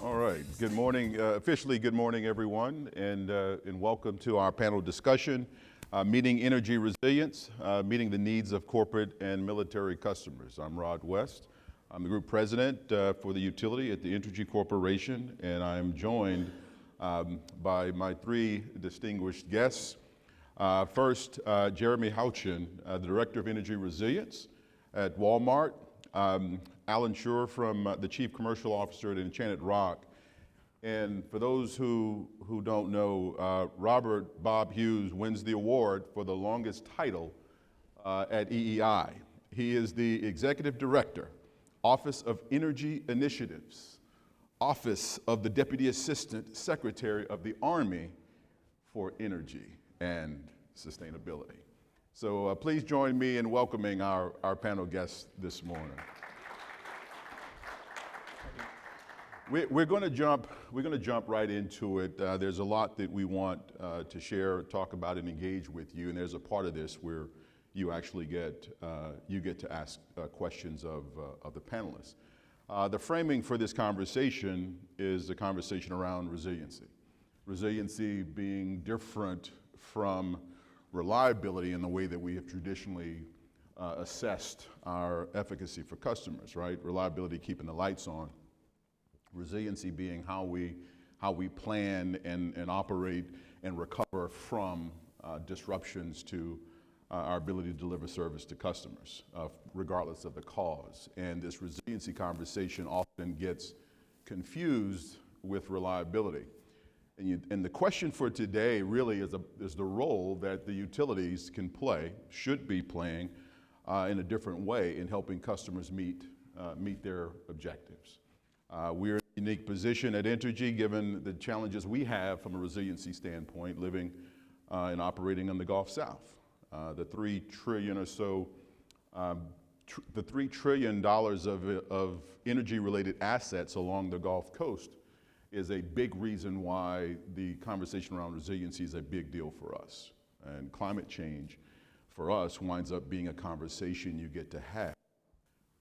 All right, good morning, officially good morning everyone, and welcome to our panel discussion, Meeting Energy Resilience, Meeting the Needs of Corporate and Military Customers. I'm Rod West. I'm the Group President for the utility at the Entergy Corporation, and I'm joined by my three distinguished guests. First, Jeremy Houchin, the Director of Energy Resilience at Walmart. Allan Schurr from the Chief Commercial Officer at Enchanted Rock. And for those who don't know, Robert Bob Hughes wins the award for the longest title at EEI. He is the Executive Director, Office of Energy Initiatives, Office of the Deputy Assistant Secretary of the Army for Energy and Sustainability. So please join me in welcoming our panel guests this morning. We're going to jump right into it. There's a lot that we want to share, talk about, and engage with you. And there's a part of this where you actually get to ask questions of the panelists. The framing for this conversation is a conversation around resiliency. Resiliency being different from reliability in the way that we have traditionally assessed our efficacy for customers, right? Reliability, keeping the lights on. Resiliency being how we plan and operate and recover from disruptions to our ability to deliver service to customers, regardless of the cause. And this resiliency conversation often gets confused with reliability. And the question for today really is the role that the utilities can play, should be playing, in a different way in helping customers meet their objectives. We're in a unique position at Entergy given the challenges we have from a resiliency standpoint, living and operating in the Gulf South. The $3 trillion or so, the $3 trillion of energy-related assets along the Gulf Coast is a big reason why the conversation around resiliency is a big deal for us. And climate change, for us, winds up being a conversation you get to have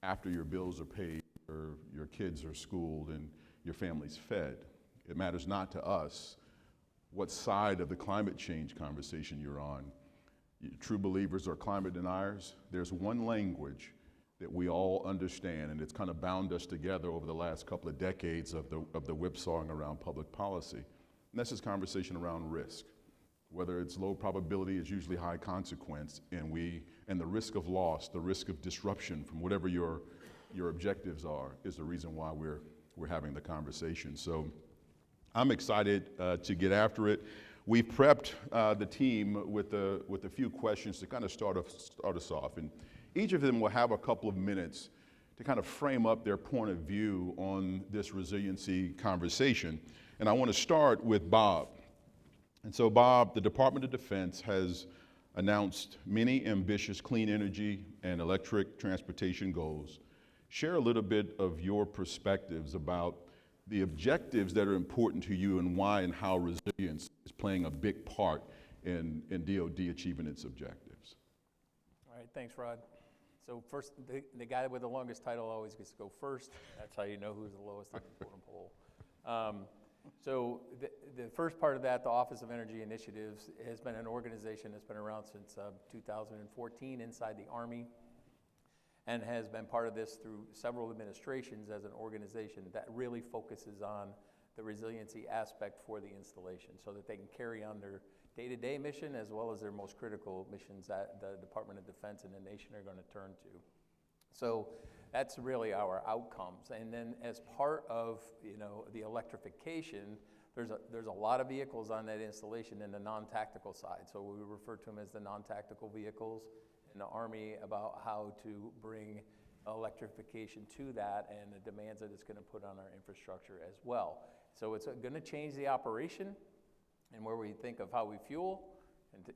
after your bills are paid, or your kids are schooled, and your family's fed. It matters not to us what side of the climate change conversation you're on. True believers or climate deniers, there's one language that we all understand, and it's kind of bound us together over the last couple of decades of the whipsawing around public policy. And that's this conversation around risk. Whether it's low probability, it's usually high consequence, and the risk of loss, the risk of disruption from whatever your objectives are, is the reason why we're having the conversation. So I'm excited to get after it. We've prepped the team with a few questions to kind of start us off. And each of them will have a couple of minutes to kind of frame up their point of view on this resiliency conversation. And I want to start with Bob. And so Bob, the Department of Defense has announced many ambitious clean energy and electric transportation goals. Share a little bit of your perspectives about the objectives that are important to you and why and how resilience is playing a big part in DoD achieving its objectives. All right, thanks, Rod. So first, the guy with the longest title always gets to go first. That's how you know who's the lowest on the totem pole. So the first part of that, the Office of Energy Initiatives, has been an organization that's been around since 2014 inside the Army, and has been part of this through several administrations as an organization that really focuses on the resiliency aspect for the installation so that they can carry on their day-to-day mission as well as their most critical missions that the Department of Defense and the nation are going to turn to. So that's really our outcomes. And then as part of the electrification, there's a lot of vehicles on that installation in the non-tactical side. So we refer to them as the non-tactical vehicles in the Army, about how to bring electrification to that and the demands that it's going to put on our infrastructure as well. So it's going to change the operation and where we think of how we fuel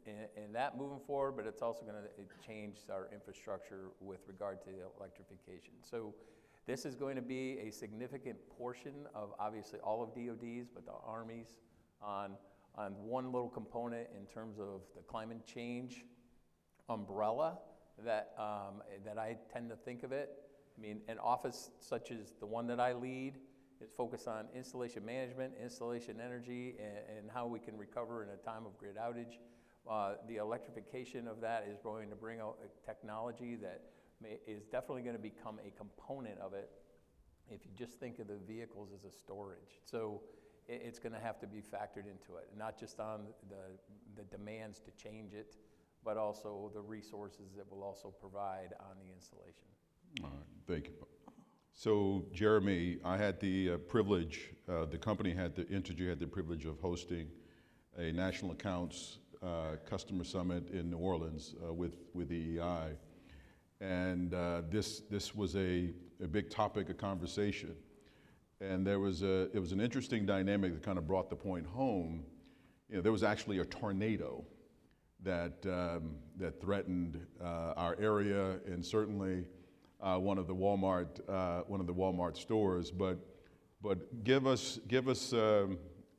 and that moving forward, but it's also going to change our infrastructure with regard to the electrification. So this is going to be a significant portion of obviously all of DoD's, but the Army's on one little component in terms of the climate change umbrella that I tend to think of it. I mean, an office such as the one that I lead It's focused on installation management, installation energy, and how we can recover in a time of grid outage. The electrification of that is going to bring out a technology that is definitely going to become a component of it if you just think of the vehicles as a storage. So it's going to have to be factored into it, not just on the demands to change it, but also the resources that will also provide on the installation. All right, thank you. So, Jeremy, I had the privilege, the company Entergy had the privilege of hosting a national accounts customer summit in New Orleans with EEI. And this was a big topic of conversation. And it was an interesting dynamic that kind of brought the point home. You know, there was actually a tornado that threatened our area, and certainly one of the Walmart stores. But give us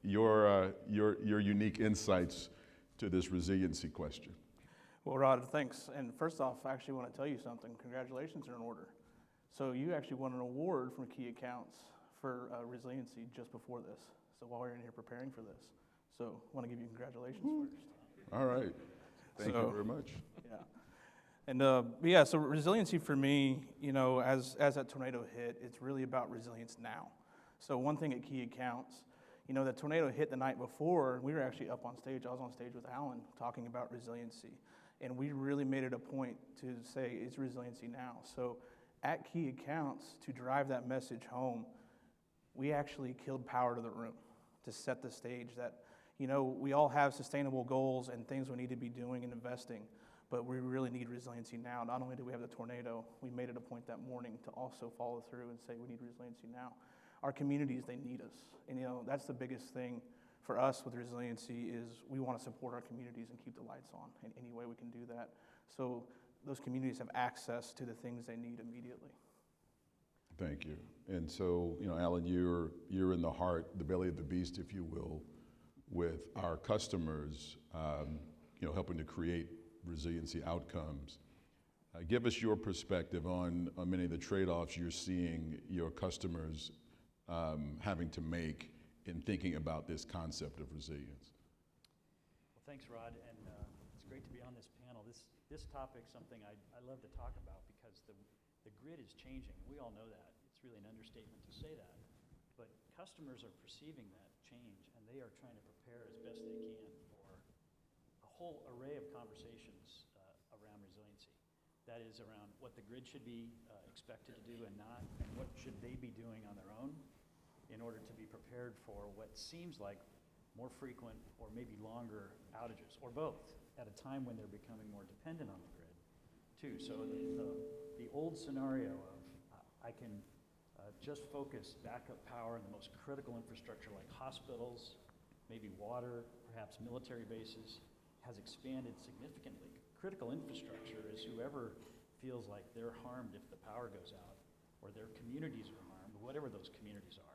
your unique insights to this resiliency question. Well, Rod, thanks. And first off, I actually want to tell you something. Congratulations are in order. So you actually won an award from Key Accounts for resiliency just before this. So while you're in here preparing for this. So I want to give you congratulations first. All right. Thank you very much. Yeah. And yeah, so resiliency for me, you know, as that tornado hit, it's really about resilience now. So one thing at Key Accounts, you know, the tornado hit the night before, we were actually up on stage. I was on stage with Allan talking about resiliency. And we really made it a point to say it's resiliency now. So at Key Accounts, to drive that message home, we actually killed power to the room to set the stage that, you know, we all have sustainable goals and things we need to be doing and investing, but we really need resiliency now. Not only do we have the tornado, we made it a point that morning to also follow through and say we need resiliency now. Our communities, they need us. And, you know, that's the biggest thing for us with resiliency is we want to support our communities and keep the lights on in any way we can do that. So those communities have access to the things they need immediately. Thank you. And so, you know, Allan, you're in the heart, the belly of the beast, if you will, with our customers, you know, helping to create resiliency outcomes. Give us your perspective on many of the trade-offs you're seeing your customers having to make in thinking about this concept of resilience. Well, thanks, Rod, and it's great to be on this panel. This topic's something I love to talk about because the grid is changing. We all know that. It's really an understatement to say that. But customers are perceiving that change, and they are trying to prepare as best they can for a whole array of conversations around resiliency. That is around what the grid should be expected to do and not, and what should they be doing on their own in order to be prepared for what seems like more frequent or maybe longer outages, or both, at a time when they're becoming more dependent on the grid, too. So the old scenario of I can just focus backup power in the most critical infrastructure like hospitals, maybe water, perhaps military bases, has expanded significantly. Critical infrastructure is whoever feels like they're harmed if the power goes out, or their communities are harmed, whatever those communities are.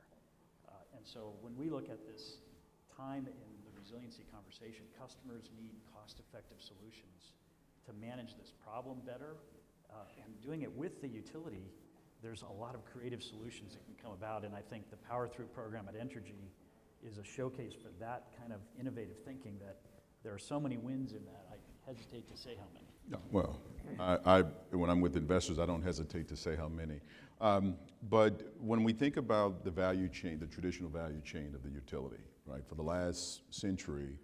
And so when we look at this time in the resiliency conversation, customers need cost-effective solutions to manage this problem better. And doing it with the utility, there's a lot of creative solutions that can come about. And I think the Power Through program at Entergy is a showcase for that kind of innovative thinking, that there are so many wins in that. I hesitate to say how many. Yeah, well, when I'm with investors, I don't hesitate to say how many. But when we think about the value chain, the traditional value chain of the utility, right, for the last century,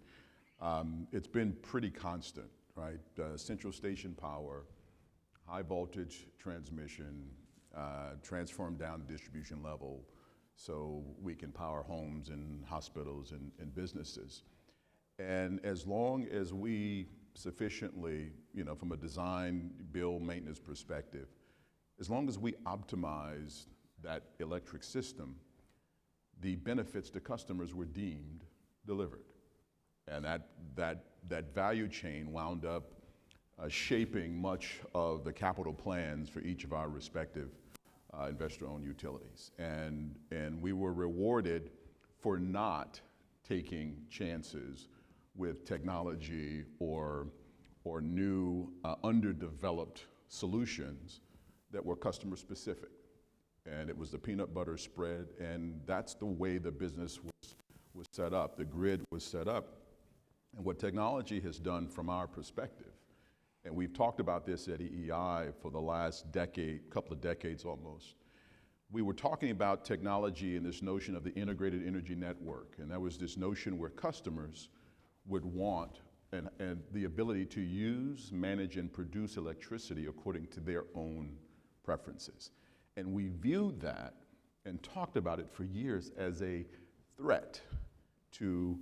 it's been pretty constant, right? Central station power, high voltage transmission, transformed down to distribution level so we can power homes and hospitals and businesses. And as long as we sufficiently, you know, from a design, build, maintenance perspective, as long as we optimize that electric system, the benefits to customers were deemed delivered. And that value chain wound up shaping much of the capital plans for each of our respective investor-owned utilities. And we were rewarded for not taking chances with technology or new underdeveloped solutions that were customer specific. And it was the peanut butter spread, and that's the way the business was set up. The grid was set up. And what technology has done from our perspective, and we've talked about this at EEI for the last decade, couple of decades almost, we were talking about technology and this notion of the integrated energy network, and that was this notion where customers would want and the ability to use, manage, and produce electricity according to their own preferences. And we viewed that and talked about it for years as a threat to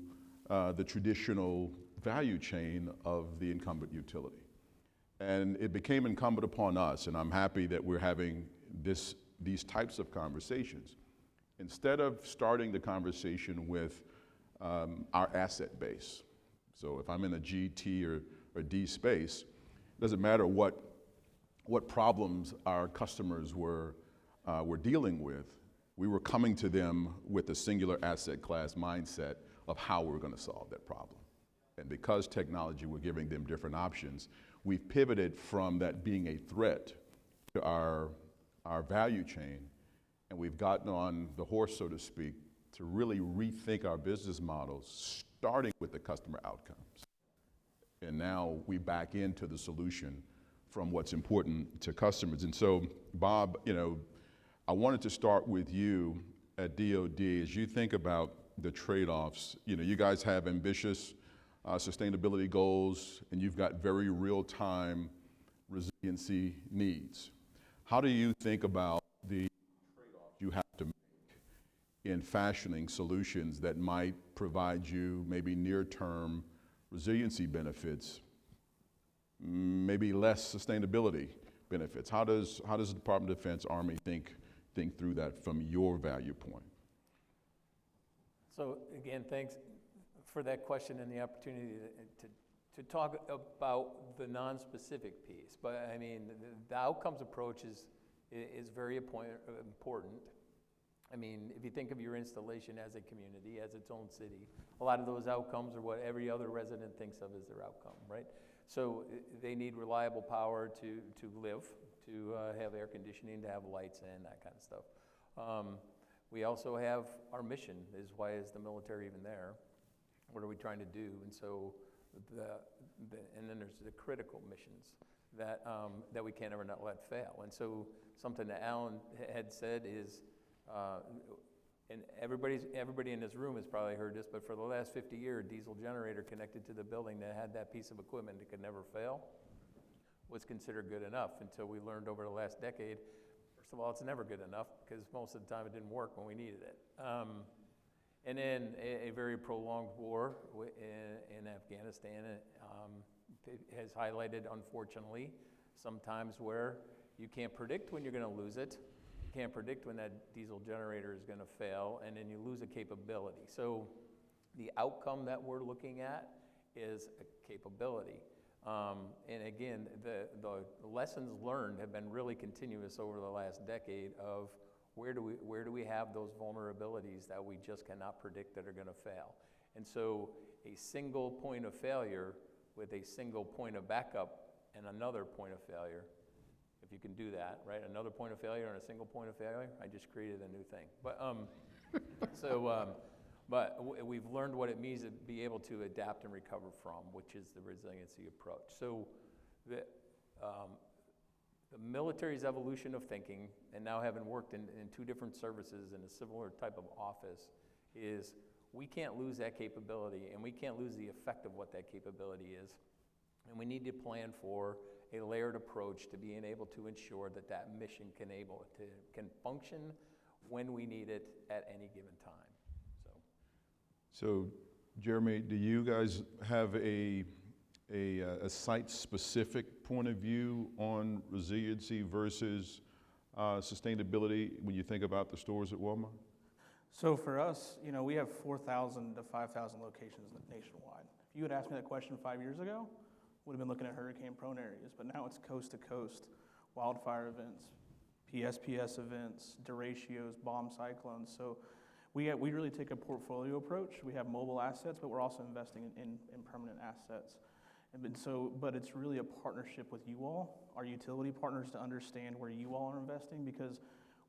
the traditional value chain of the incumbent utility. And it became incumbent upon us, and I'm happy that we're having these types of conversations. Instead of starting the conversation with our asset base, so if I'm in a G, T, or D space, it doesn't matter what problems our customers were dealing with, we were coming to them with a singular asset class mindset of how we're going to solve that problem. And because technology, we're giving them different options, we've pivoted from that being a threat to our value chain, and we've gotten on the horse, so to speak, to really rethink our business models, starting with the customer outcomes. And now we back into the solution from what's important to customers. And so, Bob, I wanted to start with you at DoD. As you think about the trade-offs, you guys have ambitious sustainability goals, and you've got very real-time resiliency needs. How do you think about the trade-offs you have to make in fashioning solutions that might provide you maybe near-term resiliency benefits, maybe less sustainability benefits? How does the Department of Defense, Army think through that from your value point? So again, thanks for that question and the opportunity to talk about the non-specific piece. But I mean, the outcomes approach is very important. I mean, if you think of your installation as a community, as its own city, a lot of those outcomes are what every other resident thinks of as their outcome, right? So they need reliable power to live, to have air conditioning, to have lights and that kind of stuff. We also have our mission, is why is the military even there? What are we trying to do? And so, and then there's the critical missions that we can't ever not let fail. And so something that Allan had said is, and everybody in this room has probably heard this, but for the last 50 years, a diesel generator connected to the building that had that piece of equipment that could never fail was considered good enough, until we learned over the last decade, first of all, it's never good enough, because most of the time it didn't work when we needed it. And then a very prolonged war in Afghanistan has highlighted, unfortunately, sometimes where you can't predict when you're going to lose it. You can't predict when that diesel generator is going to fail, and then you lose a capability. So the outcome that we're looking at is a capability. And again, the lessons learned have been really continuous over the last decade of where do we have those vulnerabilities that we just cannot predict that are going to fail. And so a single point of failure with a single point of backup and another point of failure, if you can do that, right? Another point of failure and a single point of failure, I just created a new thing. But we've learned what it means to be able to adapt and recover from, which is the resiliency approach. So the military's evolution of thinking, and now having worked in two different services in a similar type of office, is we can't lose that capability, and we can't lose the effect of what that capability is. And we need to plan for a layered approach to being able to ensure that that mission can function when we need it at any given time. So, Jeremy, do you guys have a site-specific point of view on resiliency versus sustainability when you think about the stores at Walmart? So for us, we have 4,000 to 5,000 locations nationwide. If you had asked me that question 5 years ago, would have been looking at hurricane-prone areas, but now it's coast-to-coast, wildfire events, PSPS events, derechos, bomb cyclones. So we really take a portfolio approach. We have mobile assets, but we're also investing in permanent assets. But it's really a partnership with you all, our utility partners, to understand where you all are investing, because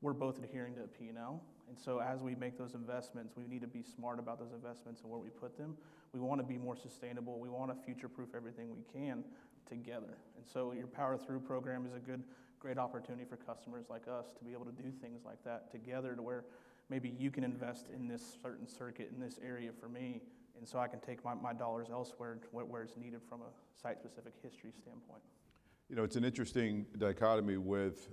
we're both adhering to a P&L. And so as we make those investments, we need to be smart about those investments and where we put them. We want to be more sustainable. We want to future-proof everything we can together. And so your Power Through program is a great opportunity for customers like us to be able to do things like that together, to where maybe you can invest in this certain circuit in this area for me, and so I can take my dollars elsewhere where it's needed from a site-specific history standpoint. You know, it's an interesting dichotomy with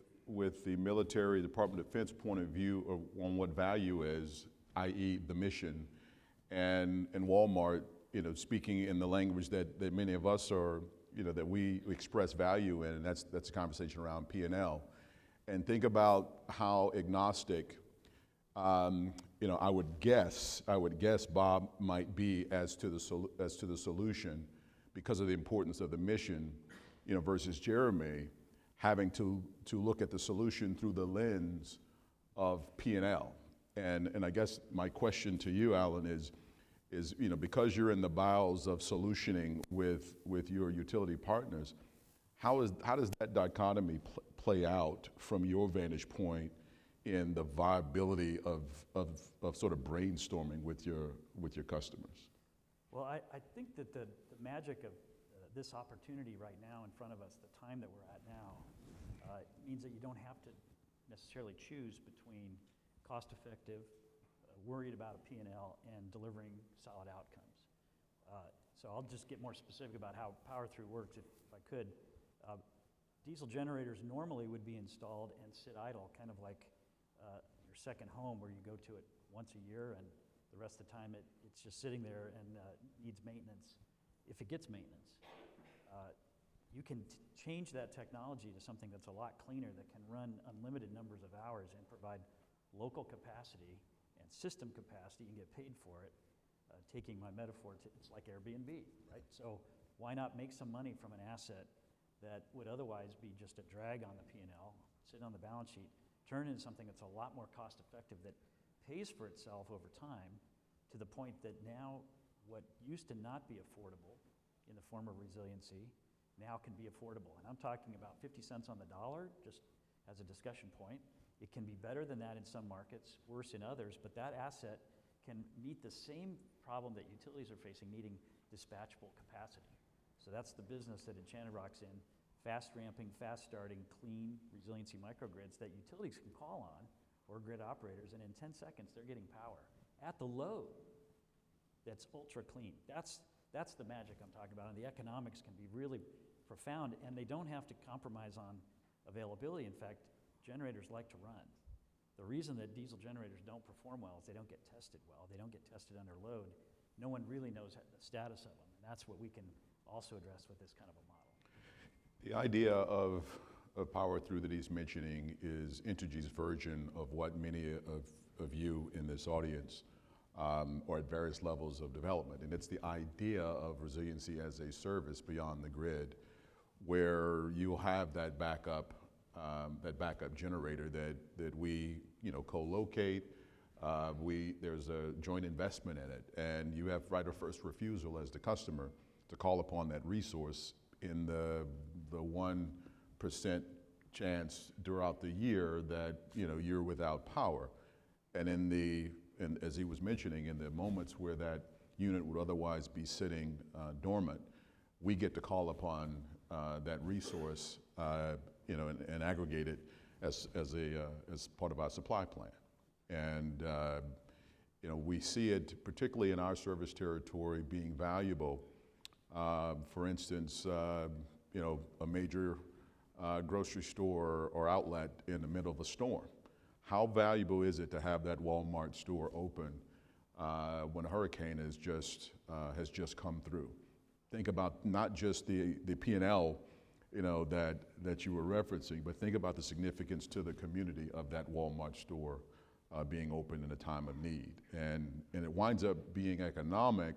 the military, Department of Defense point of view on what value is, i.e. the mission, and Walmart, you know, speaking in the language that many of us are, you know, that we express value in, and that's a conversation around P&L. And think about how agnostic, you know, I would guess Bob might be as to the solution because of the importance of the mission, you know, versus Jeremy having to look at the solution through the lens of P&L. And I guess my question to you, Allan, is, you know, because you're in the bowels of solutioning with your utility partners, how does that dichotomy play out from your vantage point in the viability of sort of brainstorming with your customers? Well, I think that the magic of this opportunity right now in front of us, the time that we're at now, means that you don't have to necessarily choose between cost-effective, worried about a P&L, and delivering solid outcomes. So I'll just get more specific about how Power Through works, if I could. Diesel generators normally would be installed and sit idle, kind of like your second home, where you go to it once a year, and the rest of the time it's just sitting there and needs maintenance, if it gets maintenance. You can change that technology to something that's a lot cleaner, that can run unlimited numbers of hours and provide local capacity and system capacity and get paid for it. Taking my metaphor, it's like Airbnb, right? So why not make some money from an asset that would otherwise be just a drag on the P&L, sit on the balance sheet, turn into something that's a lot more cost effective, that pays for itself over time, to the point that now what used to not be affordable in the form of resiliency now can be affordable. And I'm talking about 50 cents on the dollar, just as a discussion point. It can be better than that in some markets, worse in others, but that asset can meet the same problem that utilities are facing, needing dispatchable capacity. So that's the business that Enchanted Rock's in: fast ramping, fast starting, clean resiliency microgrids that utilities can call on, or grid operators, and in 10 seconds they're getting power at the load that's ultra clean. That's the magic I'm talking about, and the economics can be really profound, and they don't have to compromise on availability. In fact, generators like to run. The reason that diesel generators don't perform well is they don't get tested well. They don't get tested under load. No one really knows the status of them, and that's what we can also address with this kind of a model. The idea of Power Through that he's mentioning is Entergy's version of what many of you in this audience or at various levels of development. And it's the idea of resiliency as a service beyond the grid, where you'll have that backup generator that we, you know, co-locate. There's a joint investment in it, and you have right of first refusal as the customer to call upon that resource in the 1% chance throughout the year that, you know, you're without power. And as he was mentioning, in the moments where that unit would otherwise be sitting dormant, we get to call upon that resource, you know, and aggregate it as part of our supply plan. And you know, we see it particularly in our service territory being valuable. For instance, you know, a major grocery store or outlet in the middle of a storm. How valuable is it to have that Walmart store open when a hurricane has just come through? Think about not just the P&L, you know, that you were referencing, but think about the significance to the community of that Walmart store being open in a time of need. And it winds up being economic,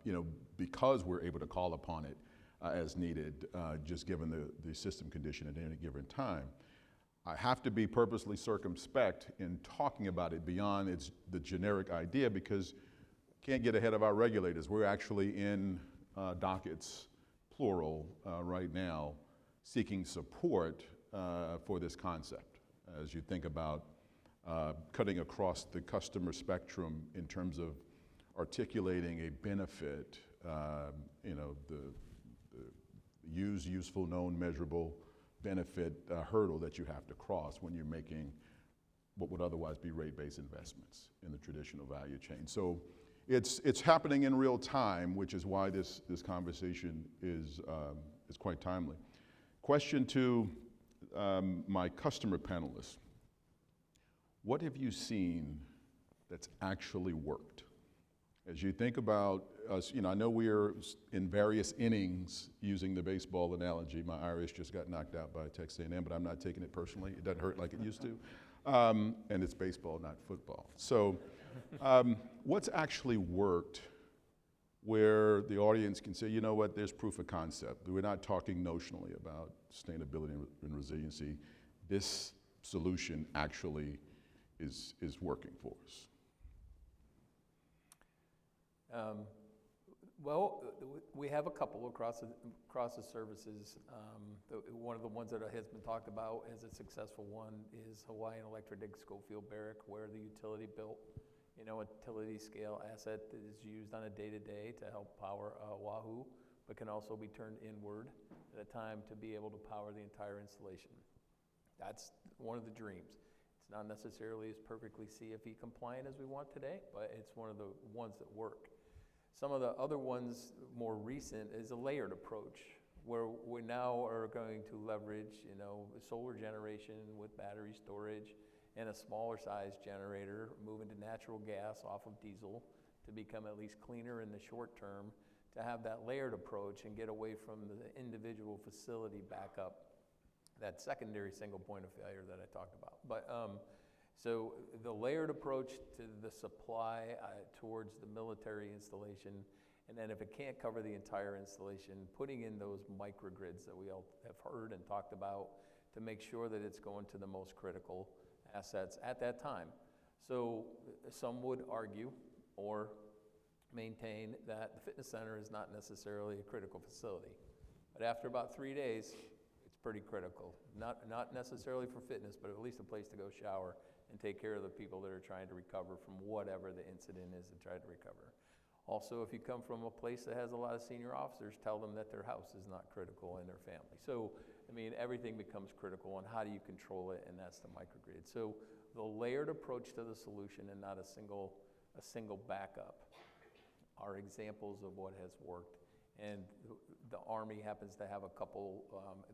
you know, because we're able to call upon it as needed, just given the system condition at any given time. I have to be purposely circumspect in talking about it beyond the generic idea, because can't get ahead of our regulators. We're actually in dockets, plural, right now, seeking support for this concept. as you think about cutting across the customer spectrum in terms of articulating a benefit, the useful, known, measurable benefit hurdle that you have to cross when you're making what would otherwise be rate-based investments in the traditional value chain. So it's happening in real time, which is why this conversation is quite timely. Question to my customer panelists. What have you seen that's actually worked? As you think about us, I know we are in various innings using the baseball analogy. My Irish just got knocked out by Texas A&M, but I'm not taking it personally. It doesn't hurt like it used to. And it's baseball, not football. So what's actually worked where the audience can say, you know what, there's proof of concept. We're not talking notionally about sustainability and resiliency. This solution actually is working for us. Well, we have a couple across the services. One of the ones that has been talked about as a successful one is Hawaiian Electric Schofield Barrack, where the utility built, a utility scale asset that is used on a day-to-day to help power Oahu, but can also be turned inward at a time to be able to power the entire installation. That's one of the dreams. It's not necessarily as perfectly CFE compliant as we want today, but it's one of the ones that work. Some of the other ones, more recent, is a layered approach, where we now are going to leverage, solar generation with battery storage and a smaller size generator, move into natural gas off of diesel to become at least cleaner in the short term, to have that layered approach and get away from the individual facility backup, that secondary single point of failure that I talked about. But so the layered approach to the supply towards the military installation, and then if it can't cover the entire installation, putting in those microgrids that we all have heard and talked about to make sure that it's going to the most critical assets at that time. So some would argue or maintain that the fitness center is not necessarily a critical facility. But after about 3 days, it's pretty critical. Not necessarily for fitness, but at least a place to go shower and take care of the people that are trying to recover from whatever the incident is and try to recover. Also, if you come from a place that has a lot of senior officers, tell them that their house is not critical in their family. So, everything becomes critical, and how do you control it, and that's the microgrid. So the layered approach to the solution and not a single backup are examples of what has worked. And the Army happens to have a couple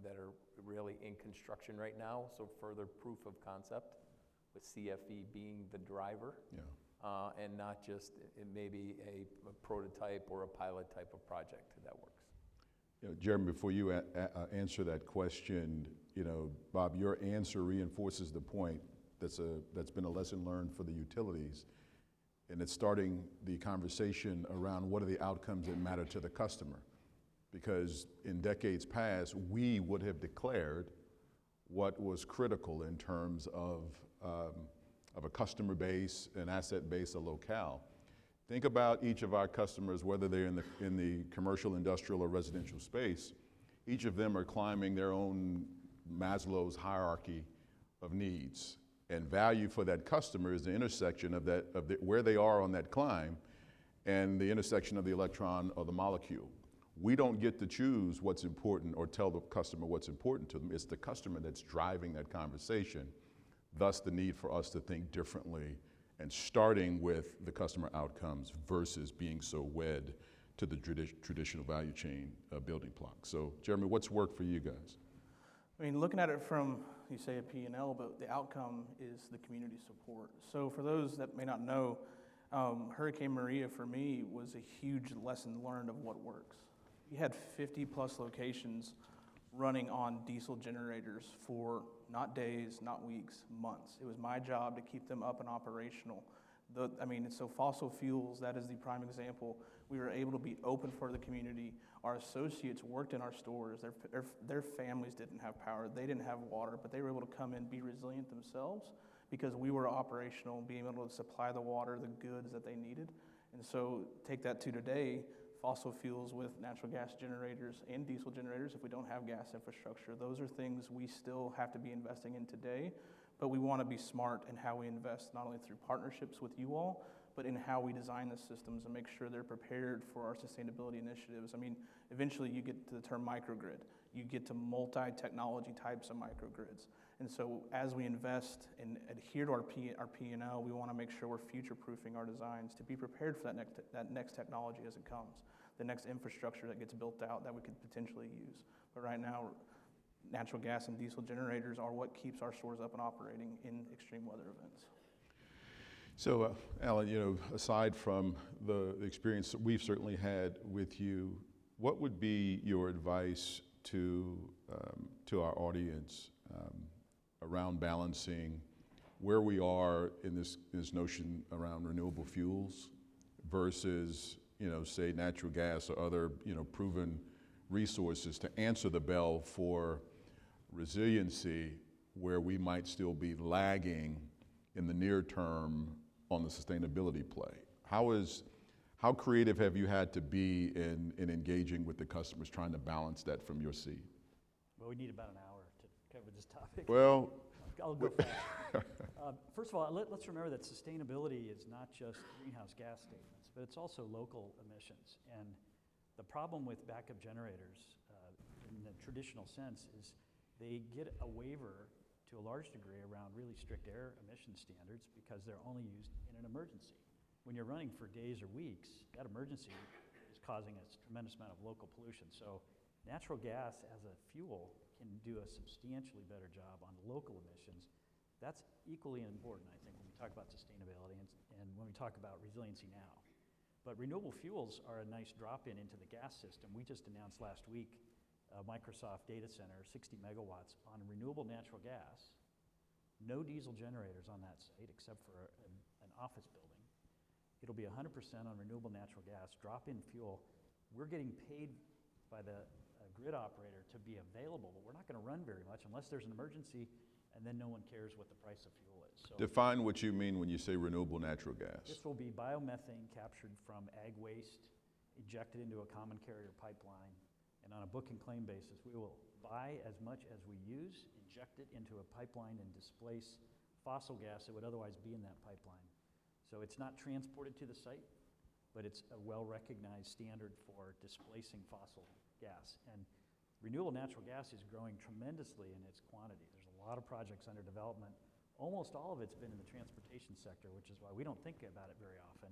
that are really in construction right now, so further proof of concept, with CFE being the driver, and not just maybe a prototype or a pilot type of project that works. Jeremy, before you answer that question, Bob, your answer reinforces the point that's been a lesson learned for the utilities, and it's starting the conversation around what are the outcomes that matter to the customer. Because in decades past, we would have declared what was critical in terms of a customer base, an asset base, a locale. Think about each of our customers, whether they're in the commercial, industrial, or residential space. Each of them are climbing their own Maslow's hierarchy of needs. And value for that customer is the intersection of where they are on that climb and the intersection of the electron or the molecule. We don't get to choose what's important or tell the customer what's important to them. It's the customer that's driving that conversation. Thus, the need for us to think differently and starting with the customer outcomes versus being so wed to the traditional value chain building blocks. So, Jeremy, what's worked for you guys? Looking at it from, you say a P&L, but the outcome is the community support. So for those that may not know, Hurricane Maria for me was a huge lesson learned of what works. We had 50 plus locations running on diesel generators for not days, not weeks, months. It was my job to keep them up and operational. So fossil fuels, that is the prime example. We were able to be open for the community. Our associates worked in our stores. Their families didn't have power. They didn't have water, but they were able to come in, be resilient themselves because we were operational, being able to supply the water, the goods that they needed. And so take that to today, fossil fuels with natural gas generators and diesel generators, if we don't have gas infrastructure, those are things we still have to be investing in today. but we want to be smart in how we invest, not only through partnerships with you all, but in how we design the systems and make sure they're prepared for our sustainability initiatives. I mean, eventually you get to the term microgrid. You get to multi-technology types of microgrids. And so as we invest and adhere to our P&L, we want to make sure we're future-proofing our designs to be prepared for that next technology as it comes, the next infrastructure that gets built out that we could potentially use. But right now, natural gas and diesel generators are what keeps our stores up and operating in extreme weather events. So, Allan, aside from the experience that we've certainly had with you, what would be your advice to our audience around balancing where we are in this notion around renewable fuels versus, say, natural gas or other, proven resources to answer the bell for resiliency, where we might still be lagging in the near term on the sustainability play? How creative have you had to be in engaging with the customers, trying to balance that from your seat? Well, we need about an hour to cover this topic. Well, I'll go fast. First of all, let's remember that sustainability is not just greenhouse gas statements, but it's also local emissions. And the problem with backup generators, in the traditional sense, is they get a waiver to a large degree around really strict air emission standards because they're only used in an emergency. When you're running for days or weeks, that emergency is causing a tremendous amount of local pollution. So natural gas as a fuel can do a substantially better job on local emissions. That's equally important, I think, when we talk about sustainability and when we talk about resiliency now. But renewable fuels are a nice drop-in into the gas system. We just announced last week a Microsoft data center, 60 megawatts on renewable natural gas, no diesel generators on that site except for an office building. It'll be 100% on renewable natural gas, drop-in fuel. We're getting paid by the grid operator to be available, but we're not going to run very much unless there's an emergency, and then no one cares what the price of fuel is. So define what you mean when you say renewable natural gas. this will be biomethane captured from ag waste, injected into a common carrier pipeline, and on a book and claim basis, we will buy as much as we use, inject it into a pipeline, and displace fossil gas that would otherwise be in that pipeline. So it's not transported to the site, but it's a well-recognized standard for displacing fossil gas. And renewable natural gas is growing tremendously in its quantity. There's a lot of projects under development. Almost all of it's been in the transportation sector, which is why we don't think about it very often.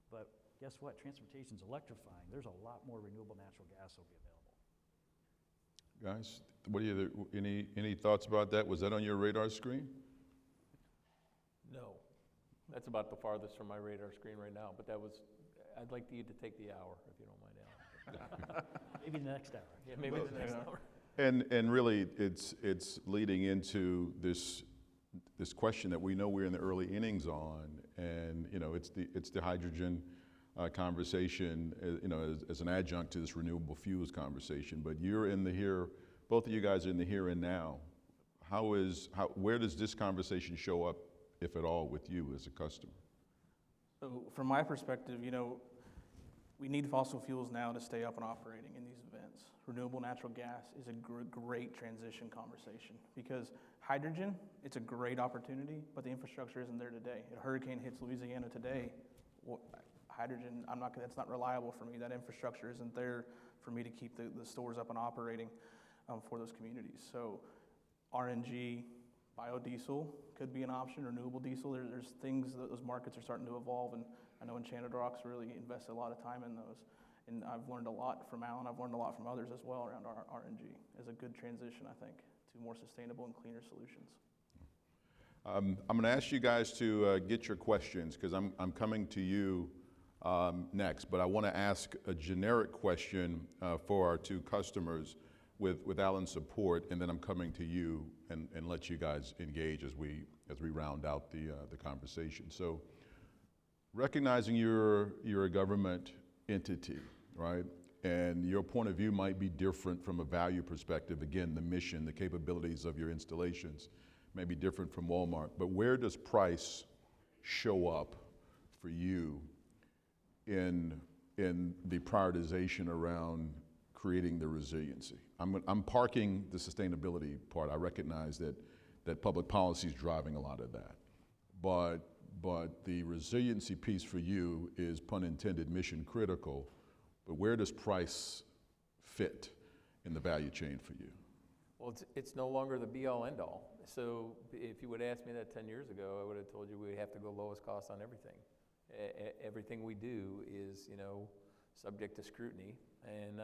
But guess what? Transportation's electrifying. There's a lot more renewable natural gas will be available. Guys, what do you, any thoughts about that? Was that on your radar screen? No. That's about the farthest from my radar screen right now, but I'd like you to take the hour, if you don't mind, Allan. Maybe the next hour. Yeah, maybe the next hour. And really, it's leading into this question that we know we're in the early innings on, and it's the hydrogen conversation, as an adjunct to this renewable fuels conversation. But you're in the here, both of you guys are in the here and now. Where does this conversation show up, if at all, with you as a customer? So from my perspective, we need fossil fuels now to stay up and operating in these events. Renewable natural gas is a great transition conversation because hydrogen, it's a great opportunity, but the infrastructure isn't there today. If a hurricane hits Louisiana today, hydrogen, that's not reliable for me. That infrastructure isn't there for me to keep the stores up and operating for those communities. So RNG, biodiesel could be an option, renewable diesel. There's things that those markets are starting to evolve, and I know Enchanted Rock's really invested a lot of time in those. And I've learned a lot from Allan. I've learned a lot from others as well around our RNG as a good transition, I think, to more sustainable and cleaner solutions. I'm going to ask you guys to get your questions because I'm coming to you next, but I want to ask a generic question for our two customers with Allan's support, and then I'm coming to you and let you guys engage as we round out the conversation. So, recognizing you're a government entity, right? And your point of view might be different from a value perspective. Again, the mission, the capabilities of your installations may be different from Walmart. But where does price show up for you in the prioritization around creating the resiliency? I'm parking the sustainability part. I recognize that that public policy is driving a lot of that. But the resiliency piece for you is, pun intended, mission critical, but where does price fit in the value chain for you? Well, it's no longer the be-all, end-all. So if you would ask me that 10 years ago, I would have told you we'd have to go lowest cost on everything. Everything we do is, subject to scrutiny, and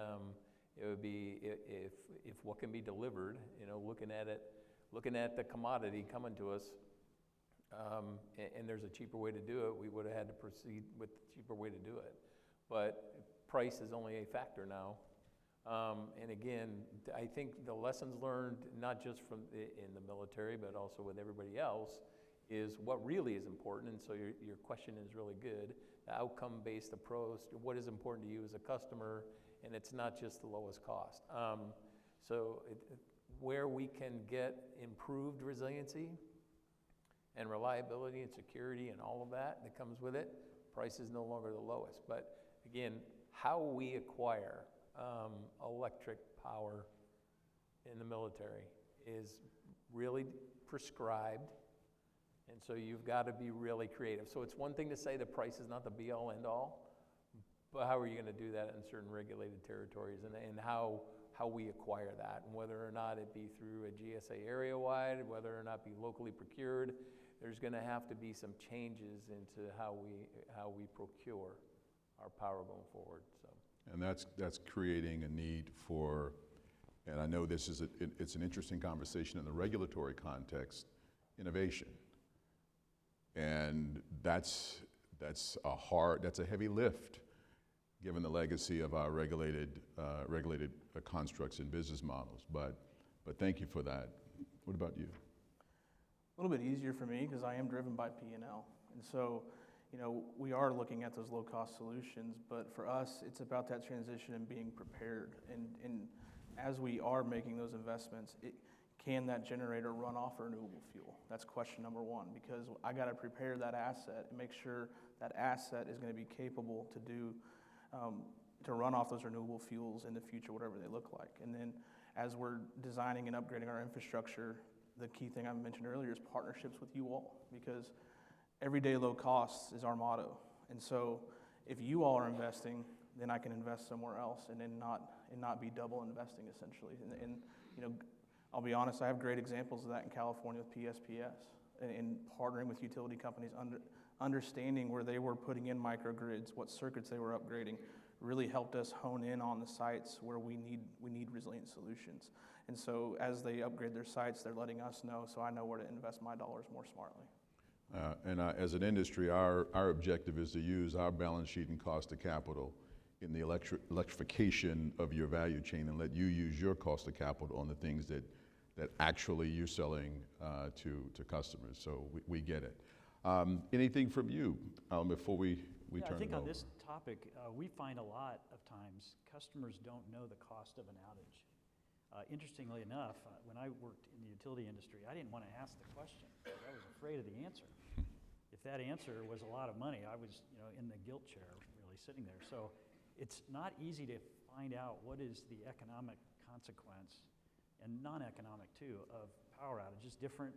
it would be if what can be delivered, looking at the commodity coming to us, and there's a cheaper way to do it, we would have had to proceed with the cheaper way to do it. But price is only a factor now. And again, I think the lessons learned, not just in the military, but also with everybody else, is what really is important. And so your question is really good. The outcome-based approach, what is important to you as a customer, and it's not just the lowest cost. Where we can get improved resiliency and reliability and security and all of that comes with it, price is no longer the lowest. But again, how we acquire electric power in the military is really prescribed, and so you've got to be really creative. So it's one thing to say the price is not the be-all, end-all, but how are you going to do that in certain regulated territories, and how we acquire that, and whether or not it be through a GSA area-wide, whether or not be locally procured, there's going to have to be some changes into how we procure our power going forward. So. And that's creating a need for, and I know this is it's an interesting conversation in the regulatory context, innovation. And that's a heavy lift, given the legacy of our regulated constructs and business models. But thank you for that. What about you? A little bit easier for me because I am driven by P&L. And so, we are looking at those low-cost solutions, but for us, it's about that transition and being prepared. And as we are making those investments, can that generator run off renewable fuel? That's question number one, because I got to prepare that asset and make sure that asset is going to be capable to run off those renewable fuels in the future, whatever they look like. And then as we're designing and upgrading our infrastructure, the key thing I mentioned earlier is partnerships with you all, because everyday low costs is our motto. And so if you all are investing, then I can invest somewhere else and then not be double investing essentially. And I'll be honest, I have great examples of that in California with PSPS and partnering with utility companies, understanding where they were putting in microgrids, what circuits they were upgrading, really helped us hone in on the sites where we need resilient solutions. And so as they upgrade their sites, they're letting us know, so I know where to invest my dollars more smartly. As an industry, our objective is to use our balance sheet and cost of capital in the electrification of your value chain, and let you use your cost of capital on the things that actually you're selling to customers. So we get it. Anything from you, Allan, before we turn it over? I think on this topic, we find a lot of times customers don't know the cost of an outage. Interestingly enough, when I worked in the utility industry, I didn't want to ask the question. I was afraid of the answer. If that answer was a lot of money, I was in the guilt chair really sitting there. So it's not easy to find out what is the economic consequence, and non-economic too, of power outages. Different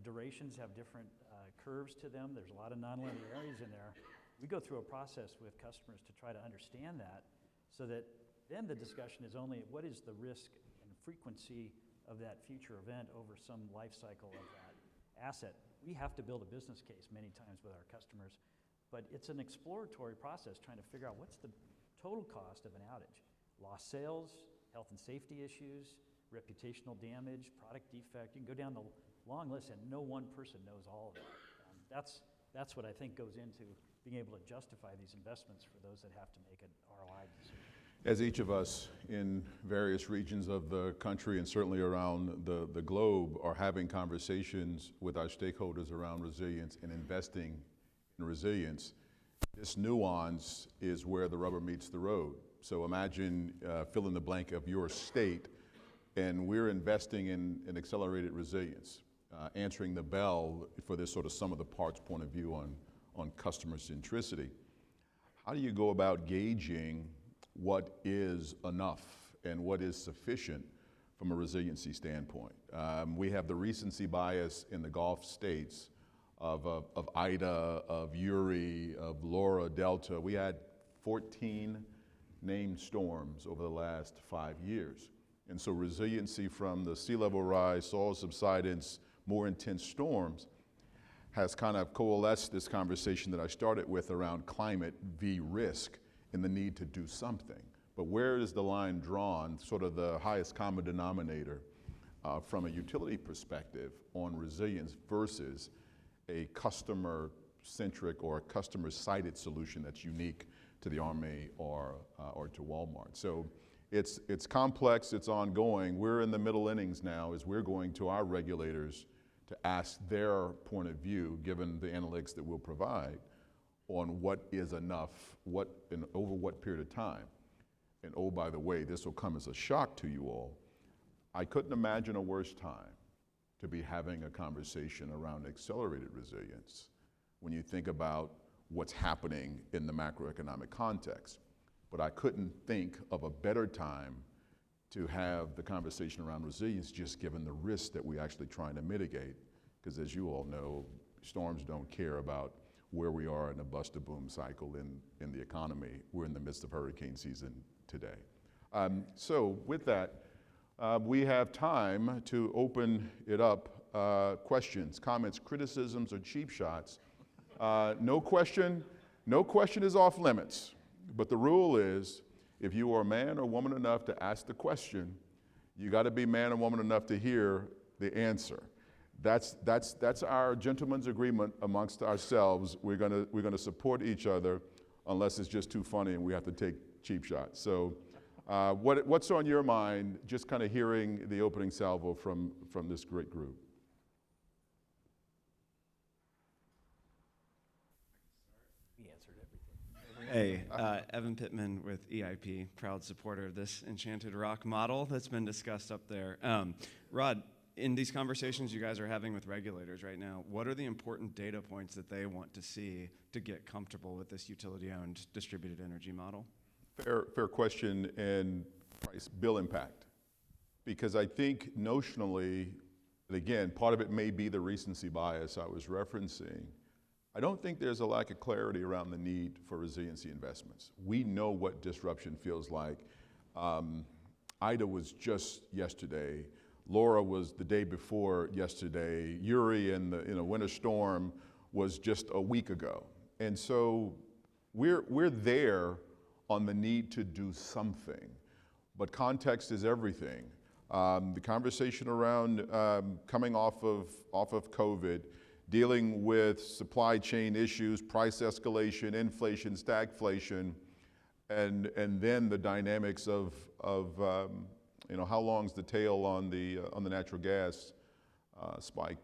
durations have different curves to them. There's a lot of nonlinearities in there. We go through a process with customers to try to understand that, so that then the discussion is only what is the risk and frequency of that future event over some life cycle of that asset. We have to build a business case many times with our customers, but it's an exploratory process trying to figure out what's the total cost of an outage. Lost sales, health and safety issues, reputational damage, product defect. You can go down the long list, and no one person knows all of it. That's what I think goes into being able to justify these investments for those that have to make an ROI decision. As each of us in various regions of the country and certainly around the globe are having conversations with our stakeholders around resilience and investing in resilience, this nuance is where the rubber meets the road. So imagine fill in the blank of your state, and we're investing in accelerated resilience, answering the bell for this sort of sum of the parts point of view on customer centricity. How do you go about gauging what is enough and what is sufficient from a resiliency standpoint. We have the recency bias in the Gulf states of Ida, of Uri, of Laura, Delta. We had 14 named storms over the last 5 years. And so resiliency from the sea level rise, soil subsidence, more intense storms has kind of coalesced this conversation that I started with around climate v. risk and the need to do something. But where is the line drawn, sort of the highest common denominator from a utility perspective on resilience versus a customer-centric or a customer-sided solution that's unique to the Army or to Walmart? So it's complex, it's ongoing. We're in the middle innings now as we're going to our regulators to ask their point of view, given the analytics that we'll provide, on what is enough, and over what period of time. And oh, by the way, this will come as a shock to you all. I couldn't imagine a worse time to be having a conversation around accelerated resilience when you think about what's happening in the macroeconomic context. But I couldn't think of a better time to have the conversation around resilience, just given the risks that we're actually trying to mitigate. Because as you all know, storms don't care about where we are in a bust-to-boom cycle in the economy. We're in the midst of hurricane season today. So with that, we have time to open it up. Questions, comments, criticisms, or cheap shots. No question is off limits. But the rule is, if you are man or woman enough to ask the question, you got to be man or woman enough to hear the answer. That's our gentleman's agreement amongst ourselves. We're gonna support each other unless it's just too funny and we have to take cheap shots. So what's on your mind, just kind of hearing the opening salvo from this great group? He answered everything. Hey, Evan Pittman with EIP, proud supporter of this Enchanted Rock model that's been discussed up there. Rod, in these conversations you guys are having with regulators right now, what are the important data points that they want to see to get comfortable with this utility-owned distributed energy model? Fair question, and price, bill impact. Because I think notionally, and again, part of it may be the recency bias I was referencing, I don't think there's a lack of clarity around the need for resiliency investments. We know what disruption feels like. Ida was just yesterday. Laura was the day before yesterday. Uri and the winter storm was just a week ago. And so we're there on the need to do something. But context is everything. The conversation around coming off of COVID, dealing with supply chain issues, price escalation, inflation, stagflation, and then the dynamics of how long's the tail on the natural gas spike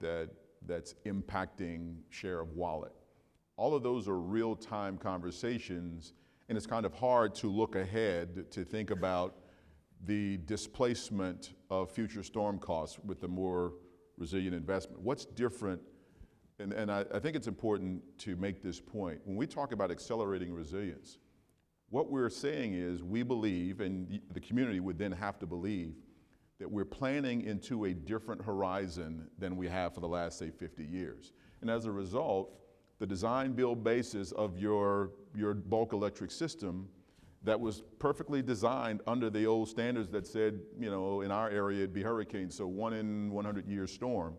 that's impacting share of wallet. All of those are real-time conversations, and it's kind of hard to look ahead to think about the displacement of future storm costs with the more resilient investment. What's different, and I think it's important to make this point, when we talk about accelerating resilience, what we're saying is we believe, and the community would then have to believe, that we're planning into a different horizon than we have for the last, say, 50 years. And as a result, the design build basis of your bulk electric system that was perfectly designed under the old standards that said, in our area it'd be hurricane, so 1 in 100-year storm,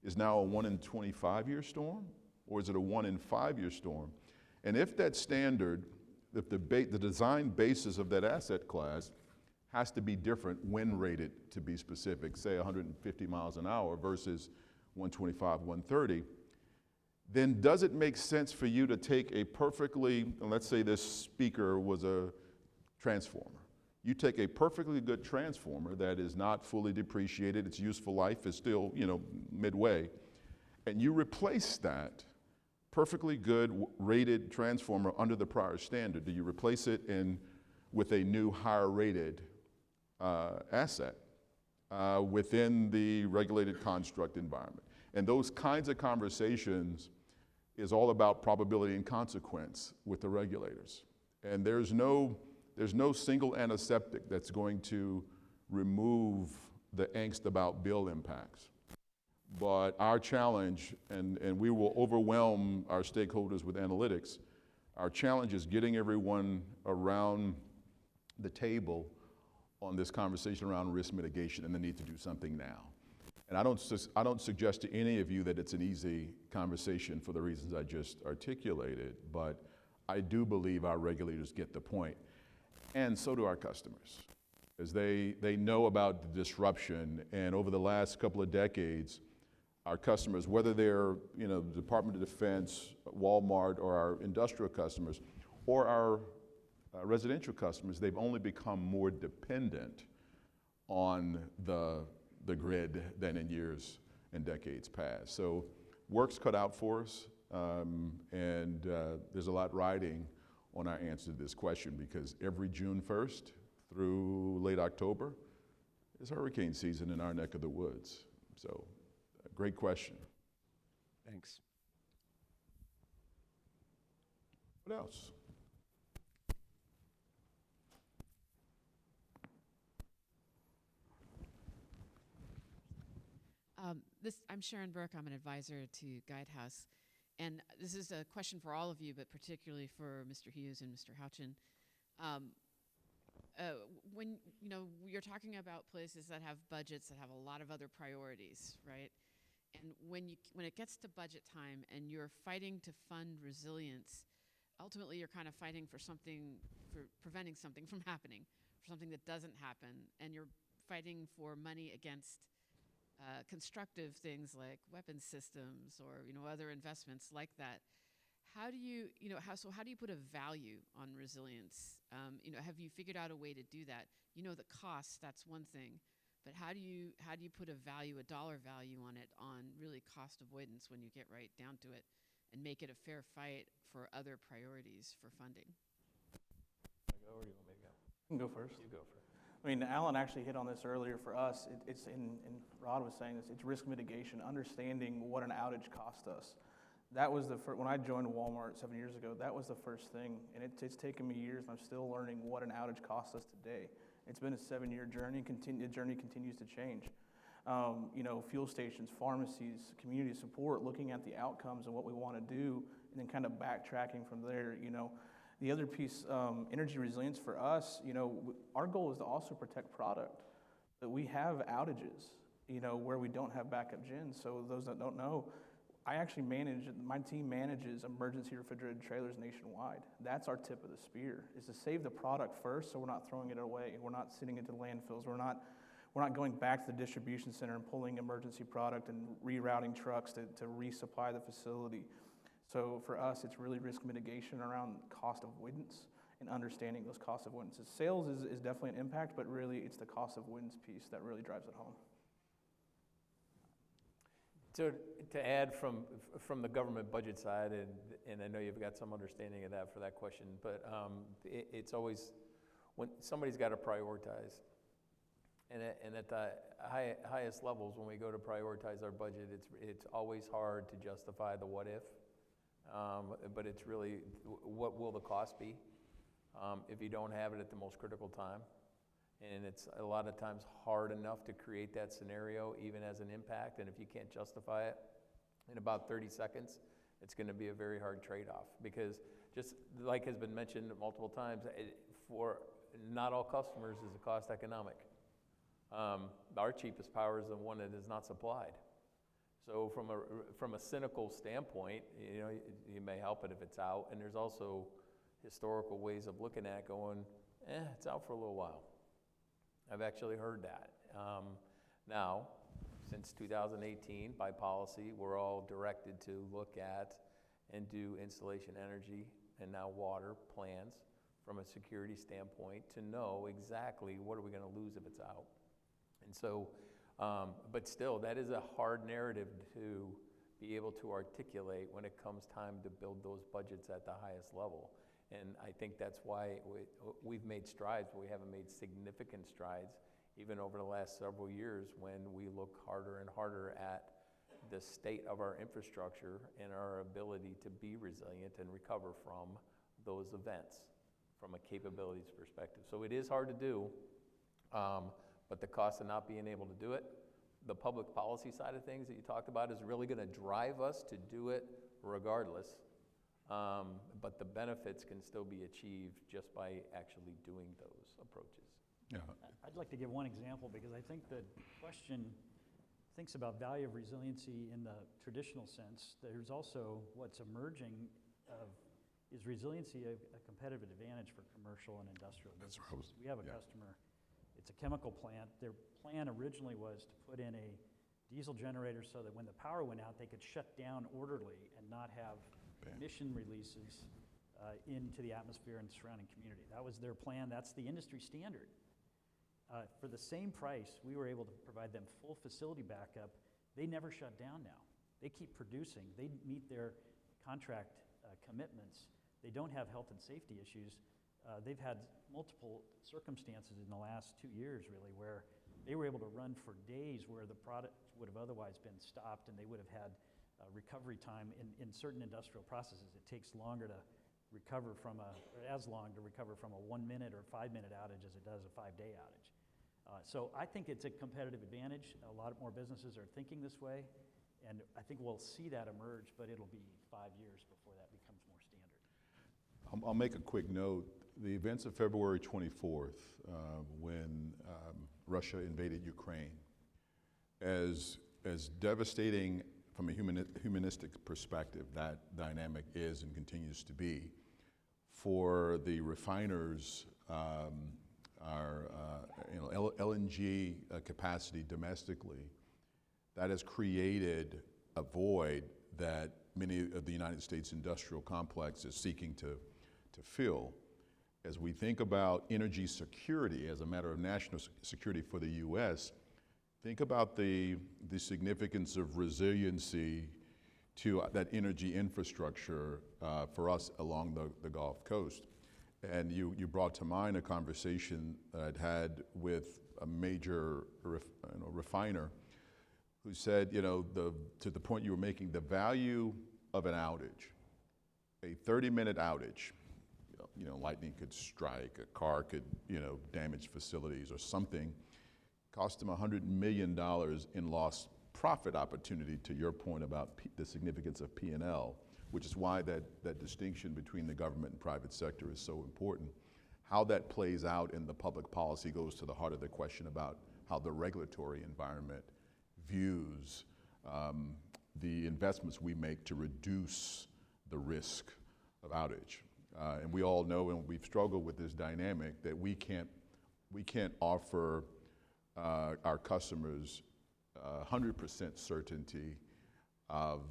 is now a 1 in 25-year storm, or is it a 1 in 5-year storm? And if that standard, if the design basis of that asset class has to be different when rated to be specific, say 150 miles an hour versus 125, 130, then does it make sense for you to take a perfectly, and let's say this speaker was a transformer. You take a perfectly good transformer that is not fully depreciated, its useful life is still, midway, and you replace that perfectly good rated transformer under the prior standard. Do you replace it with a new higher rated asset within the regulated construct environment? And those kinds of conversations is all about probability and consequence with the regulators. And there's no single antiseptic that's going to remove the angst about bill impacts. But our challenge, and we will overwhelm our stakeholders with analytics, our challenge is getting everyone around the table on this conversation around risk mitigation and the need to do something now. And I don't suggest to any of you that it's an easy conversation for the reasons I just articulated, but I do believe our regulators get the point, and so do our customers, as they know about the disruption. And over the last couple of decades, our customers, whether they're the Department of Defense, Walmart, or our industrial customers, or our residential customers, they've only become more dependent on the grid than in years and decades past. So work's cut out for us, and there's a lot riding on our answer to this question, because every June 1st through late October is hurricane season in our neck of the woods. So, great question. Thanks. What else? I'm Sharon Burke. I'm an advisor to Guidehouse. And this is a question for all of you, but particularly for Mr. Hughes and Mr. Houchin. When you're talking about places that have budgets that have a lot of other priorities, right? And when it gets to budget time and you're fighting to fund resilience, ultimately you're kind of fighting for preventing something from happening, for something that doesn't happen, and you're fighting for money against constructive things like weapons systems or other investments like that. How do you put a value on resilience? Have you figured out a way to do that? The cost, that's one thing, but how do you put a dollar value on it, on really cost avoidance when you get right down to it, and make it a fair fight for other priorities for funding? I go, or you want me to go? You can go first. You go first. I mean, Allan actually hit on this earlier. For us, and Rod was saying this, it's risk mitigation, understanding what an outage cost us. That was when I joined Walmart 7 years ago, that was the first thing, and it's taken me years, and I'm still learning what an outage costs us today. It's been a 7-year journey, the journey continues to change. Fuel stations, pharmacies, community support, looking at the outcomes and what we want to do, and then kind of backtracking from there. The other piece, energy resilience for us, our goal is to also protect product. But we have outages, where we don't have backup gens. So those that don't know, my team manages emergency refrigerated trailers nationwide. That's our tip of the spear, is to save the product first so we're not throwing it away. We're not sending it to landfills. We're not going back to the distribution center and pulling emergency product and rerouting trucks to resupply the facility. So for us, it's really risk mitigation around cost avoidance and understanding those cost avoidances. Sales is definitely an impact, but really it's the cost avoidance piece that really drives it home. So to add from the government budget side, and I know you've got some understanding of that for that question, but it's always, when somebody's got to prioritize, and at the highest levels, when we go to prioritize our budget, it's always hard to justify the what if, but it's really what will the cost be if you don't have it at the most critical time. And it's a lot of times hard enough to create that scenario even as an impact, and if you can't justify it in about 30 seconds, it's going to be a very hard trade-off, because just like has been mentioned multiple times, for not all customers is the cost economic. Our cheapest power is the one that is not supplied. So from a cynical standpoint, you may help it if it's out, and there's also historical ways of looking at going, it's out for a little while. I've actually heard that. Now, since 2018, by policy, we're all directed to look at and do installation energy and now water plans from a security standpoint to know exactly what are we going to lose if it's out. And so, but still, that is a hard narrative to be able to articulate when it comes time to build those budgets at the highest level. And I think that's why we've made strides, but we haven't made significant strides even over the last several years when we look harder and harder at the state of our infrastructure and our ability to be resilient and recover from those events from a capabilities perspective. So it is hard to do, but the cost of not being able to do it, the public policy side of things that you talked about is really going to drive us to do it regardless. But the benefits can still be achieved just by actually doing those approaches. Yeah. I'd like to give one example because I think the question thinks about value of resiliency in the traditional sense. There's also what's emerging of, is resiliency a competitive advantage for commercial and industrial That's businesses? right. We have a Yeah. customer, it's a chemical plant. Their plan originally was to put in a diesel generator so that when the power went out, they could shut down orderly and not have Bam. emission releases into the atmosphere and surrounding community. That was their plan. That's the industry standard. For the same price, we were able to provide them full facility backup. They never shut down now. They keep producing. They meet their contract commitments. They don't have health and safety issues. They've had multiple circumstances in the last 2 years, really, where they were able to run for days where the product would have otherwise been stopped, and they would have had recovery time. In certain industrial processes, it takes longer to recover from as long to recover from a 1 minute or 5 minute outage as it does a 5-day outage. So I think it's a competitive advantage. A lot more businesses are thinking this way, and I think we'll see that emerge, but it'll be 5 years before that becomes more standard. I'll make a quick note. The events of February 24th, when Russia invaded Ukraine, as devastating from a humanistic perspective that dynamic is and continues to be, for the refiners, our LNG capacity domestically, that has created a void that many of the United States industrial complex is seeking to fill. As we think about energy security as a matter of national security for the U.S., think about the significance of resiliency to that energy infrastructure for us along the Gulf Coast. And you brought to mind a conversation that I'd had with a major refiner who said, to the point you were making, the value of an outage, a 30-minute outage, lightning could strike, a car could, damage facilities or something, cost them $100 million in lost profit opportunity, to your point about the significance of P&L, which is why that distinction between the government and private sector is so important. How that plays out in the public policy goes to the heart of the question about how the regulatory environment views the investments we make to reduce the risk of outage. And we all know, and we've struggled with this dynamic, that we can't offer our customers 100% certainty of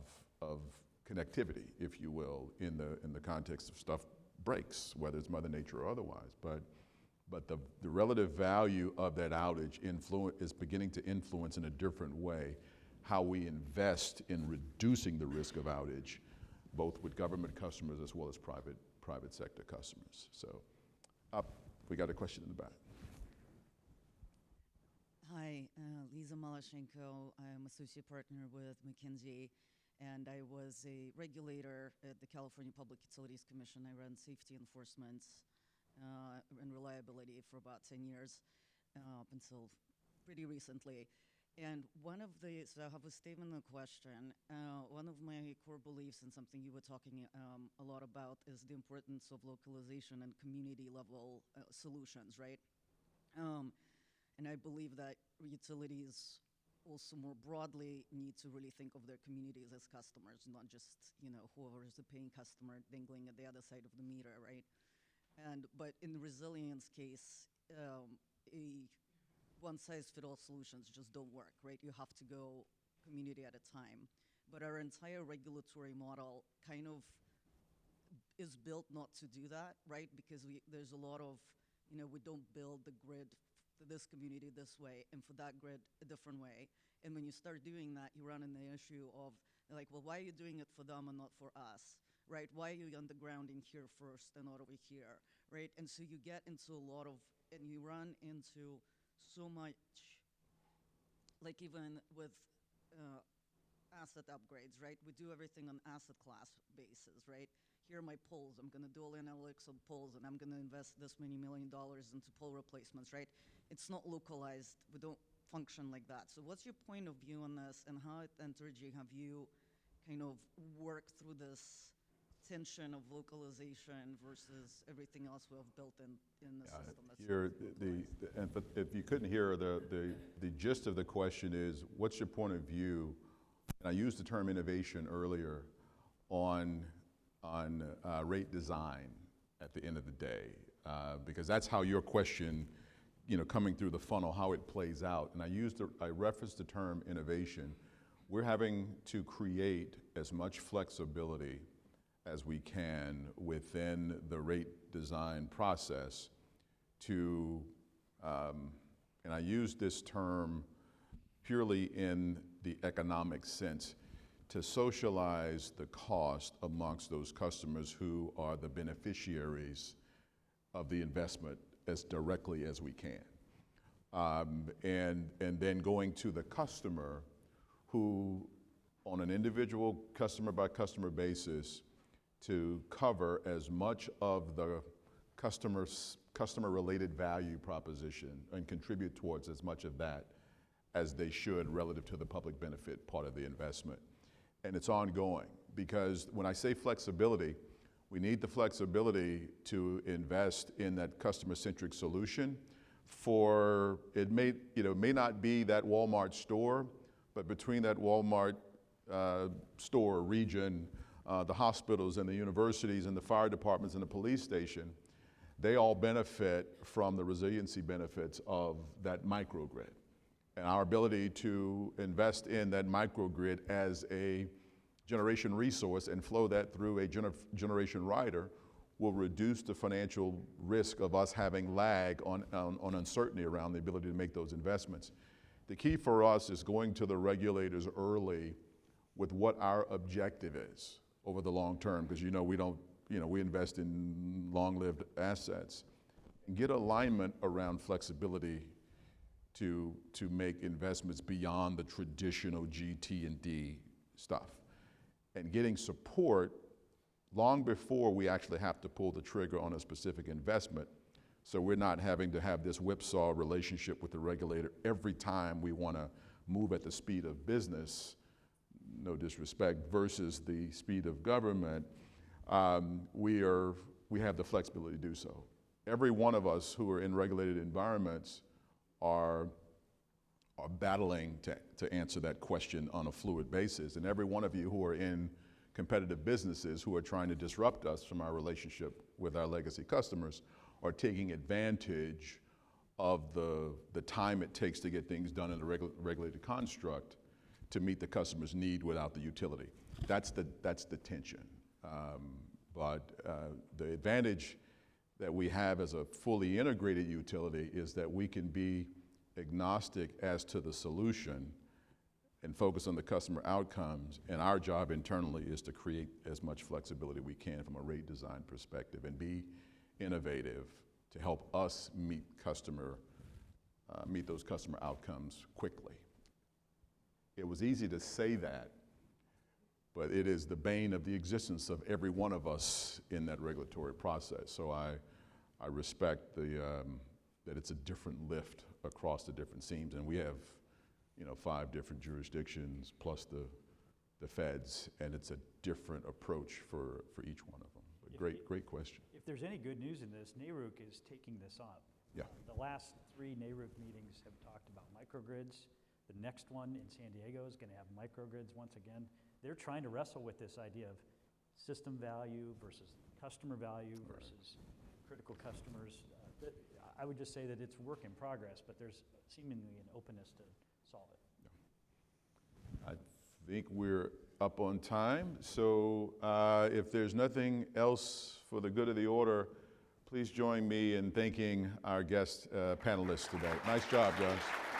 connectivity, if you will, in the context of stuff breaks, whether it's Mother Nature or otherwise. But the relative value of that outage is beginning to influence in a different way how we invest in reducing the risk of outage, both with government customers as well as private sector customers. So, we got a question in the back. Hi, Lisa Malashenko. I'm associate partner with McKinsey, and I was a regulator at the California Public Utilities Commission. I ran safety enforcement and reliability for about 10 years, up until pretty recently. And so I have a statement and a question. One of my core beliefs, and something you were talking a lot about, is the importance of localization and community level solutions, right? And I believe that utilities also more broadly need to really think of their communities as customers, not just, whoever is the paying customer dangling at the other side of the meter, right? But in the resilience case, a one-size-fits-all solutions just don't work, right? You have to go community at a time. But our entire regulatory model kind of is built not to do that, right? Because there's a lot of, we don't build the grid for this community this way and for that grid a different way. And when you start doing that, you run into the issue of, like, well, why are you doing it for them and not for us, right? Why are you undergrounding here first and not over here, right? And so you get into a lot of, and you run into so much, like even with asset upgrades, right? We do everything on asset class basis, right? here are my polls. I'm going to do all analytics on polls, and I'm going to invest this many $1 million into pole replacements, right? It's not localized. We don't function like that. So what's your point of view on this, and how at Entergy have you kind of worked through this tension of localization versus everything else we have built in the system? That's And if you couldn't hear, the gist of the question is, what's your point of view, and I used the term innovation earlier, on rate design at the end of the day, because that's how your question, coming through the funnel, how it plays out. And I referenced the term innovation. We're having to create as much flexibility as we can within the rate design process to, and I use this term purely in the economic sense, to socialize the cost amongst those customers who are the beneficiaries of the investment as directly as we can. And then going to the customer who, on an individual customer by customer basis, to cover as much of the customer-related value proposition and contribute towards as much of that as they should relative to the public benefit part of the investment. And it's ongoing, because when I say flexibility, we need the flexibility to invest in that customer-centric solution. For it may not be that Walmart store, but between that Walmart store region, the hospitals and the universities and the fire departments and the police station, they all benefit from the resiliency benefits of that microgrid. And our ability to invest in that microgrid as a generation resource and flow that through a generation rider will reduce the financial risk of us having lag on uncertainty around the ability to make those investments. The key for us is going to the regulators early with what our objective is over the long term, because we invest in long-lived assets, and get alignment around flexibility to make investments beyond the traditional GT&D stuff, and getting support long before we actually have to pull the trigger on a specific investment, so we're not having to have this whipsaw relationship with the regulator every time we want to move at the speed of business, no disrespect, versus the speed of government. We have the flexibility to do so. Every one of us who are in regulated environments are battling to answer that question on a fluid basis. And every one of you who are in competitive businesses who are trying to disrupt us from our relationship with our legacy customers are taking advantage of the time it takes to get things done in a regulated construct to meet the customer's need without the utility. That's the tension. But the advantage that we have as a fully integrated utility is that we can be agnostic as to the solution and focus on the customer outcomes. And our job internally is to create as much flexibility we can from a rate design perspective and be innovative to help us meet those customer outcomes quickly. It was easy to say that, but it is the bane of the existence of every one of us in that regulatory process. So I respect that it's a different lift across the different seams, and we have 5 different jurisdictions plus the feds, and it's a different approach for each one of them. But great question. If there's any good news in this, NARUC is taking this up. Yeah. The last 3 NARUC meetings have talked about microgrids. The next one in San Diego is going to have microgrids once again. They're trying to wrestle with this idea of system value versus customer value versus critical customers. I would just say that it's work in progress, but there's seemingly an openness to solve it. I think we're up on time. So if there's nothing else for the good of the order, please join me in thanking our guest panelists today. Nice job, guys.